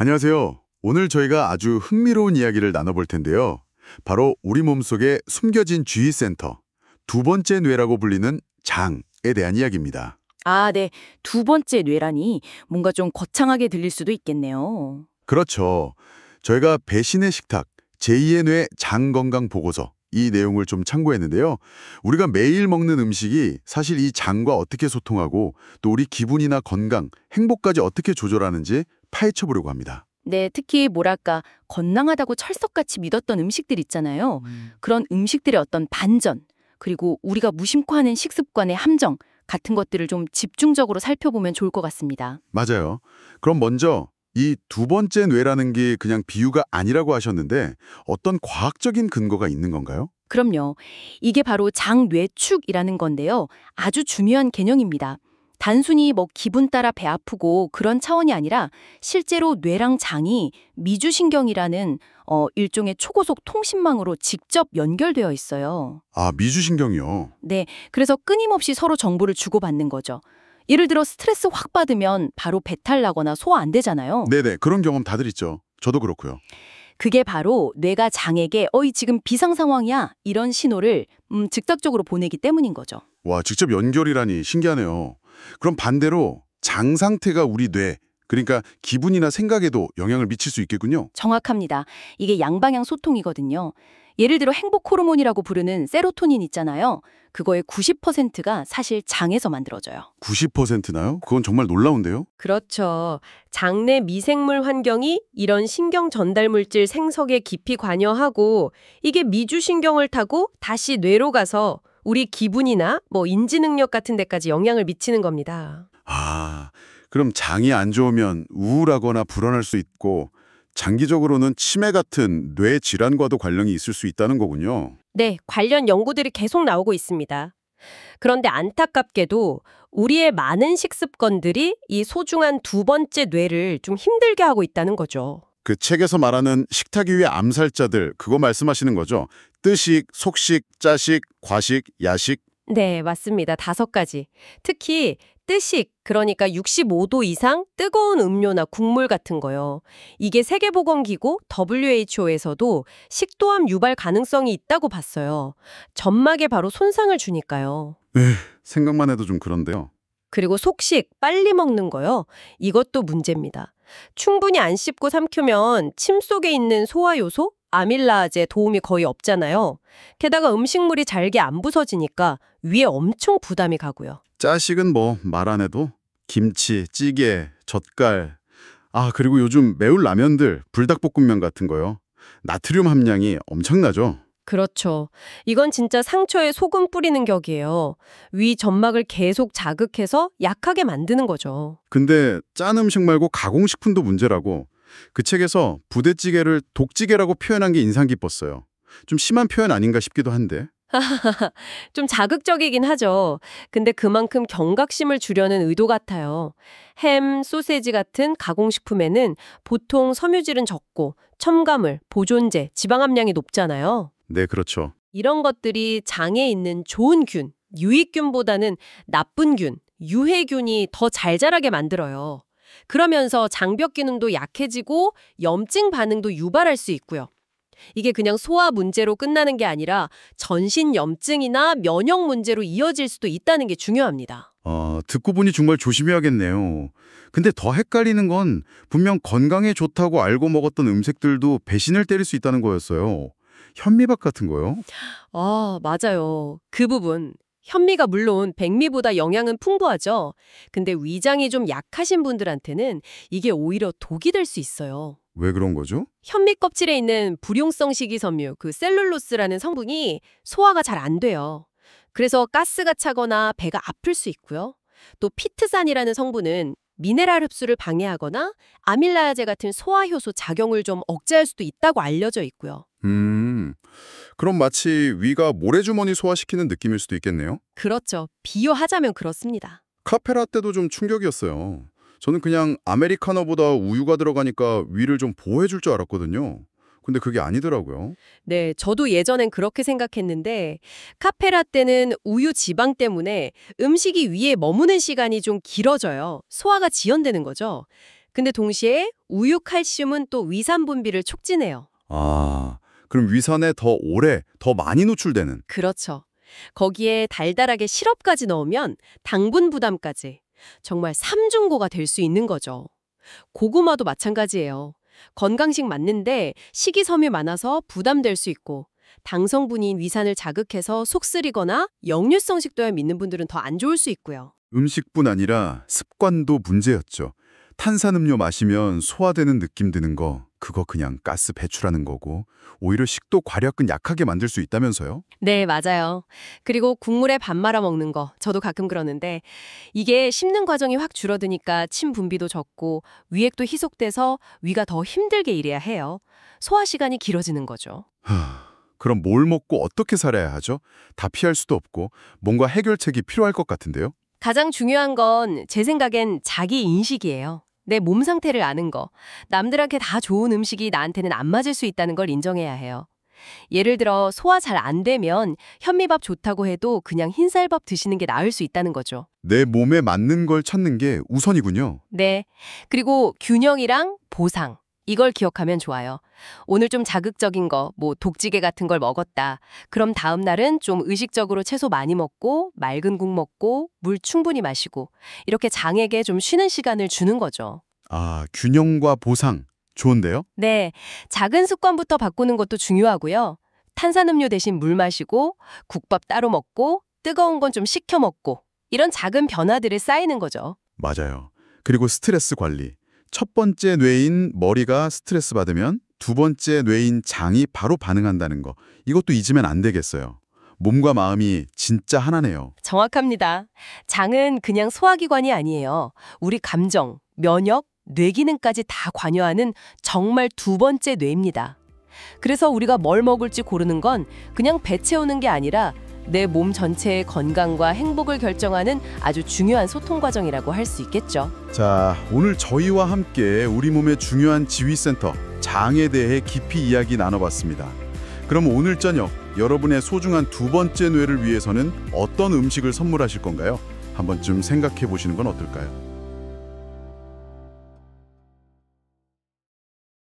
안녕하세요. 오늘 저희가 아주 흥미로운 이야기를 나눠볼 텐데요. 바로 우리 몸속에 숨겨진 주의센터, 두 번째 뇌라고 불리는 장에 대한 이야기입니다. 아, 네. 두 번째 뇌라니 뭔가 좀 거창하게 들릴 수도 있겠네요. 그렇죠. 저희가 배신의 식탁, 제2의 뇌 장건강 보고서 이 내용을 좀 참고했는데요. 우리가 매일 먹는 음식이 사실 이 장과 어떻게 소통하고 또 우리 기분이나 건강, 행복까지 어떻게 조절하는지 파헤쳐 보려고 합니다. 네, 특히 뭐랄까 건강하다고 철석같이 믿었던 음식들 있잖아요. 그런 음식들의 어떤 반전, 그리고 우리가 무심코 하는 식습관의 함정 같은 것들을 좀 집중적으로 살펴보면 좋을 것 같습니다. 맞아요. 그럼 먼저 이 두 번째 뇌라는 게 그냥 비유가 아니라고 하셨는데 어떤 과학적인 근거가 있는 건가요? 그럼요. 이게 바로 장뇌축이라는 건데요. 아주 중요한 개념입니다. 단순히 뭐 기분 따라 배 아프고 그런 차원이 아니라 실제로 뇌랑 장이 미주신경이라는 일종의 초고속 통신망으로 직접 연결되어 있어요. 아, 미주신경이요. 네, 그래서 끊임없이 서로 정보를 주고받는 거죠. 예를 들어 스트레스 확 받으면 바로 배탈 나거나 소화 안 되잖아요. 네네, 그런 경험 다들 있죠. 저도 그렇고요. 그게 바로 뇌가 장에게 어이 지금 비상 상황이야 이런 신호를 즉각적으로 보내기 때문인 거죠. 와, 직접 연결이라니 신기하네요. 그럼 반대로 장 상태가 우리 뇌, 그러니까 기분이나 생각에도 영향을 미칠 수 있겠군요. 정확합니다. 이게 양방향 소통이거든요. 예를 들어 행복 호르몬이라고 부르는 세로토닌 있잖아요. 그거의 90%가 사실 장에서 만들어져요. 90%나요? 그건 정말 놀라운데요? 그렇죠. 장내 미생물 환경이 이런 신경 전달 물질 생성에 깊이 관여하고 이게 미주신경을 타고 다시 뇌로 가서 우리 기분이나 뭐 인지 능력 같은 데까지 영향을 미치는 겁니다. 아, 그럼 장이 안 좋으면 우울하거나 불안할 수 있고 장기적으로는 치매 같은 뇌 질환과도 관련이 있을 수 있다는 거군요. 네, 관련 연구들이 계속 나오고 있습니다. 그런데 안타깝게도 우리의 많은 식습관들이 이 소중한 두 번째 뇌를 좀 힘들게 하고 있다는 거죠. 그 책에서 말하는 식탁 위의 암살자들, 그거 말씀하시는 거죠? 뜨식, 속식, 짜식, 과식, 야식. 네, 맞습니다. 5가지. 특히 뜨식, 그러니까 65도 이상 뜨거운 음료나 국물 같은 거요. 이게 세계보건기구 WHO에서도 식도암 유발 가능성이 있다고 봤어요. 점막에 바로 손상을 주니까요. 생각만 해도 좀 그런데요. 그리고 속식, 빨리 먹는 거요. 이것도 문제입니다. 충분히 안 씹고 삼키면 침 속에 있는 소화 요소, 아밀라아제 도움이 거의 없잖아요. 게다가 음식물이 잘게 안 부서지니까 위에 엄청 부담이 가고요. 짜식은 뭐 말 안 해도 김치, 찌개, 젓갈. 아, 그리고 요즘 매울 라면들, 불닭볶음면 같은 거요. 나트륨 함량이 엄청나죠? 그렇죠. 이건 진짜 상처에 소금 뿌리는 격이에요. 위 점막을 계속 자극해서 약하게 만드는 거죠. 근데 짠 음식 말고 가공식품도 문제라고. 그 책에서 부대찌개를 독찌개라고 표현한 게 인상 깊었어요. 좀 심한 표현 아닌가 싶기도 한데. 좀 자극적이긴 하죠. 근데 그만큼 경각심을 주려는 의도 같아요. 햄, 소세지 같은 가공식품에는 보통 섬유질은 적고 첨가물, 보존제, 지방 함량이 높잖아요. 네, 그렇죠. 이런 것들이 장에 있는 좋은 균, 유익균보다는 나쁜 균, 유해균이 더 잘 자라게 만들어요. 그러면서 장벽 기능도 약해지고 염증 반응도 유발할 수 있고요. 이게 그냥 소화 문제로 끝나는 게 아니라 전신 염증이나 면역 문제로 이어질 수도 있다는 게 중요합니다. 듣고 보니 정말 조심해야겠네요. 근데 더 헷갈리는 건 분명 건강에 좋다고 알고 먹었던 음식들도 배신을 때릴 수 있다는 거였어요. 현미밥 같은 거요? 아, 맞아요. 그 부분. 현미가 물론 백미보다 영양은 풍부하죠. 근데 위장이 좀 약하신 분들한테는 이게 오히려 독이 될 수 있어요. 왜 그런 거죠? 현미 껍질에 있는 불용성 식이섬유, 그 셀룰로스라는 성분이 소화가 잘 안 돼요. 그래서 가스가 차거나 배가 아플 수 있고요. 또 피트산이라는 성분은 미네랄 흡수를 방해하거나 아밀라야제 같은 소화 효소 작용을 좀 억제할 수도 있다고 알려져 있고요. 그럼 마치 위가 모래주머니 소화시키는 느낌일 수도 있겠네요. 그렇죠. 비유하자면 그렇습니다. 카페라떼도 좀 충격이었어요. 저는 그냥 아메리카노보다 우유가 들어가니까 위를 좀 보호해줄 줄 알았거든요. 근데 그게 아니더라고요. 네, 저도 예전엔 그렇게 생각했는데 카페라떼는 우유 지방 때문에 음식이 위에 머무는 시간이 좀 길어져요. 소화가 지연되는 거죠. 근데 동시에 우유 칼슘은 또 위산 분비를 촉진해요. 아, 그럼 위산에 더 오래, 더 많이 노출되는. 그렇죠. 거기에 달달하게 시럽까지 넣으면 당분 부담까지 정말 삼중고가 될 수 있는 거죠. 고구마도 마찬가지예요. 건강식 맞는데 식이섬유 많아서 부담될 수 있고 당 성분인 위산을 자극해서 속 쓰리거나 역류성 식도염 있는 분들은 더 안 좋을 수 있고요. 음식뿐 아니라 습관도 문제였죠. 탄산음료 마시면 소화되는 느낌 드는 거, 그거 그냥 가스 배출하는 거고 오히려 식도 괄약근 약하게 만들 수 있다면서요? 네, 맞아요. 그리고 국물에 밥 말아 먹는 거 저도 가끔 그러는데 이게 씹는 과정이 확 줄어드니까 침 분비도 적고 위액도 희석돼서 위가 더 힘들게 일해야 해요. 소화 시간이 길어지는 거죠. 그럼 뭘 먹고 어떻게 살아야 하죠? 다 피할 수도 없고 뭔가 해결책이 필요할 것 같은데요? 가장 중요한 건 제 생각엔 자기 인식이에요. 내 몸 상태를 아는 거. 남들한테 다 좋은 음식이 나한테는 안 맞을 수 있다는 걸 인정해야 해요. 예를 들어 소화 잘 안 되면 현미밥 좋다고 해도 그냥 흰쌀밥 드시는 게 나을 수 있다는 거죠. 내 몸에 맞는 걸 찾는 게 우선이군요. 네. 그리고 균형이랑 보상. 이걸 기억하면 좋아요. 오늘 좀 자극적인 거, 뭐 독찌개 같은 걸 먹었다. 그럼 다음 날은 좀 의식적으로 채소 많이 먹고 맑은 국 먹고 물 충분히 마시고 이렇게 장에게 좀 쉬는 시간을 주는 거죠. 아, 균형과 보상. 좋은데요? 네. 작은 습관부터 바꾸는 것도 중요하고요. 탄산음료 대신 물 마시고 국밥 따로 먹고 뜨거운 건 좀 식혀 먹고 이런 작은 변화들이 쌓이는 거죠. 맞아요. 그리고 스트레스 관리. 첫 번째 뇌인 머리가 스트레스 받으면 두 번째 뇌인 장이 바로 반응한다는 거. 이것도 잊으면 안 되겠어요. 몸과 마음이 진짜 하나네요. 정확합니다. 장은 그냥 소화기관이 아니에요. 우리 감정, 면역, 뇌 기능까지 다 관여하는 정말 두 번째 뇌입니다. 그래서 우리가 뭘 먹을지 고르는 건 그냥 배 채우는 게 아니라 내 몸 전체의 건강과 행복을 결정하는 아주 중요한 소통 과정이라고 할 수 있겠죠. 자, 오늘 저희와 함께 우리 몸의 중요한 지휘센터, 장에 대해 깊이 이야기 나눠봤습니다. 그럼 오늘 저녁 여러분의 소중한 두 번째 뇌를 위해서는 어떤 음식을 선물하실 건가요? 한번쯤 생각해 보시는 건 어떨까요?